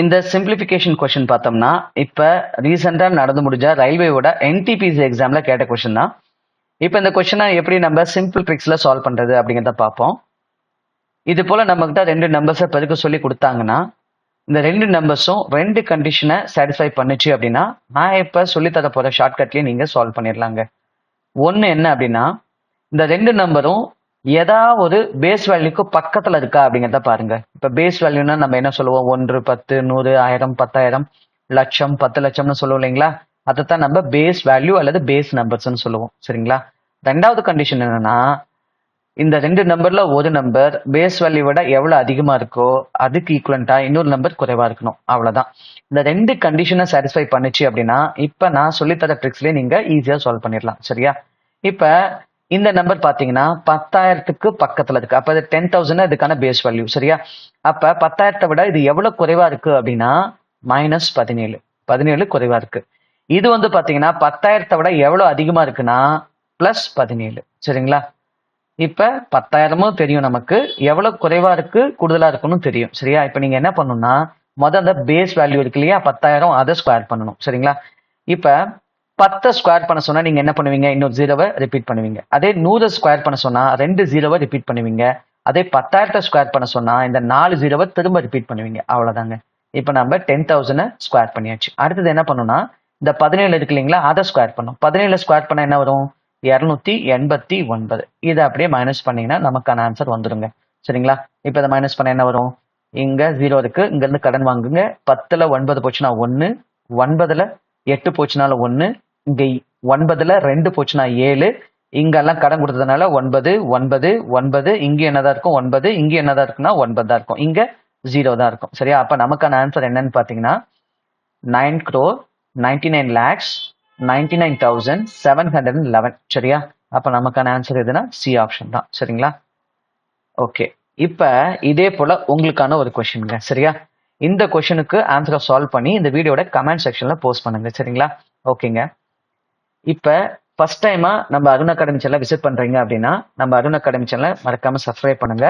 இந்த simplification question பார்த்தோம்னா இப்போ ரீசெண்டாக நடந்து முடிஞ்ச ரயில்வேவோட என்டிபிசி எக்ஸாமில் கேட்ட கொஸ்டின் தான். இப்போ இந்த கொஸ்டினை எப்படி நம்ம சிம்பிள் ட்ரிக்ஸில் சால்வ் பண்ணுறது அப்படிங்கிறத பார்ப்போம். இது போல் நம்மகிட்ட ரெண்டு நம்பர்ஸை பெருக்க சொல்லி கொடுத்தாங்கன்னா இந்த ரெண்டு நம்பர்ஸும் ரெண்டு கண்டிஷனை சாட்டிஸ்ஃபை பண்ணுச்சு அப்படின்னா நான் இப்போ சொல்லித்தர போகிற ஷார்ட்கட்லேயே நீங்கள் சால்வ் பண்ணிடலாங்க. ஒன்று என்ன அப்படின்னா, இந்த ரெண்டு நம்பரும் ஏதாவது ஒரு பேஸ் வேல்யூக்கு பக்கத்தில் இருக்கா அப்படிங்கிறத பாருங்க. இப்போ பேஸ் வேல்யூனா நம்ம என்ன சொல்லுவோம், 1, 10, 100, 1000, 10,000, லட்சம், 10 லட்சம்னு சொல்லுவோம் இல்லைங்களா? அதைத்தான் நம்ம பேஸ் வேல்யூ அல்லது பேஸ் நம்பர்ஸ்ன்னு சொல்லுவோம். சரிங்களா? ரெண்டாவது கண்டிஷன் என்னன்னா, இந்த ரெண்டு நம்பர்ல ஒரு நம்பர் பேஸ் வேல்யூ விட எவ்வளவு அதிகமா இருக்கோ அதுக்கு ஈக்குவலண்டா இன்னொரு நம்பர் குறைவா இருக்கணும். அவ்வளவுதான். இந்த ரெண்டு கண்டிஷனை சாட்டிஸ்ஃபை பண்ணுச்சு அப்படின்னா இப்ப நான் சொல்லித்தர ட்ரிக்ஸ்லயே நீங்க ஈஸியா சால்வ் பண்ணிடலாம். சரியா? இப்ப இந்த நம்பர் பாத்தீங்கன்னா 10,000க்கு பக்கத்துல இருக்கு. அப்ப 10,000 இதுக்கான பேஸ் வேல்யூ. சரியா? அப்ப 10,000 விட இது எவ்வளவு குறைவா இருக்கு அப்படின்னா -17. 17 குறைவா இருக்கு. இது வந்து பாத்தீங்கன்னா 10,000 விட எவ்வளவு அதிகமா இருக்குன்னா +17. சரிங்களா? இப்ப 10,000மும் தெரியும் நமக்கு, எவ்வளவு குறைவா இருக்கு கூடுதலா இருக்குன்னு தெரியும். சரியா? இப்ப நீங்க என்ன பண்ணணும்னா முதல்ல அந்த பேஸ் வேல்யூ இருக்கு இல்லையா 10,000, அதை ஸ்கொயர் பண்ணணும். சரிங்களா? இப்ப 10 ஸ்கொயர் பண்ண சொன்னா நீங்க என்ன பண்ணுவீங்க, இன்னொரு 0வை ரிப்பீட் பண்ணுவீங்க. அதே 100 ஸ்கொயர் பண்ண சொன்னா 2 0வை ரிப்பீட் பண்ணுவீங்க. அதே 10,000 ஸ்கொயர் பண்ண சொன்னா இந்த 4 0வை திரும்ப ரிப்பீட் பண்ணுவீங்க. அவ்வளவுதாங்க. இப்ப நம்ம 10,000 ஸ்கொயர் பண்ணியாச்சு. அடுத்தது என்ன பண்ணணும்னா இந்த 17 இருக்கு இல்லைங்களா, அதை ஸ்கொயர் பண்ணும். 17 ஸ்கொயர் பண்ண என்ன வரும், 289. இதை அப்படியே மைனஸ் பண்ணீங்கன்னா நமக்கான ஆன்சர் வந்துருங்க. சரிங்களா? இப்ப இதை மைனஸ் பண்ண என்ன வரும், இங்க 0 இருக்கு, இங்க இருந்து கடன் வாங்குங்க. 10ல 9 போச்சுன்னா 1, 9ல 8 போச்சுனால 1, இங்க 9ல 2 போச்சுன்னா 7, இங்கெல்லாம் கடன் கொடுத்ததுனால 9, 9, 9, இங்க என்னதான் இருக்கும் 9, இங்க என்னதான் இருக்குன்னா 9 தான் இருக்கும், இங்க 0 தான் இருக்கும். சரியா? அப்ப நமக்கான ஆன்சர் என்னன்னு பாத்தீங்கன்னா 9,99,99,711. சரியா? அப்ப நமக்கான ஆன்சர் எதுனா சி ஆப்ஷன் தான். சரிங்களா? ஓகே. இப்ப இதே போல உங்களுக்கான ஒரு கொஸ்டின்ங்க. சரியா? இந்த கொஸ்டினுக்கு ஆன்சரை சால்வ் பண்ணி இந்த வீடியோட கமெண்ட் செக்ஷன்ல போஸ்ட் பண்ணுங்க. சரிங்களா? ஓகேங்க. இப்ப ஃபர்ஸ்ட் டைமா நம்ம அருண் அகாடமி சேனலை விசிட் பண்றீங்க அப்படின்னா நம்ம அருண் அகாடமி சேனலை மறக்காம சப்ஸ்கிரைப் பண்ணுங்க.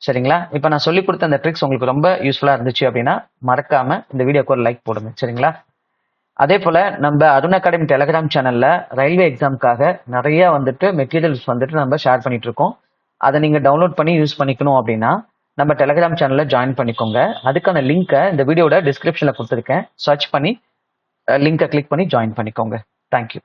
சரிங்களா? இப்ப நான் சொல்லி கொடுத்த அந்த ட்ரிக்ஸ் உங்களுக்கு ரொம்ப யூஸ்ஃபுல்லா இருந்துச்சு அப்படின்னா மறக்காம இந்த வீடியோக்கு ஒரு லைக் போடுங்க. சரிங்களா? அதே போல நம்ம அருண் அகாடமி டெலிகிராம் சேனல்ல ரயில்வே எக்ஸாமுக்காக நிறைய மெட்டீரியல்ஸ் நம்ம ஷேர் பண்ணிட்டு இருக்கோம். அதை நீங்க டவுன்லோட் பண்ணி யூஸ் பண்ணிக்கணும் அப்படின்னா நம்ம டெலிகிராம் சேனல்ல ஜாயின் பண்ணிக்கோங்க. அதுக்கான லிங்கை இந்த வீடியோட டிஸ்கிரிப்ஷன்ல கொடுத்துருக்கேன். சர்ச் பண்ணி லிங்கை கிளிக் பண்ணி ஜாயின் பண்ணிக்கோங்க. தேங்க்யூ.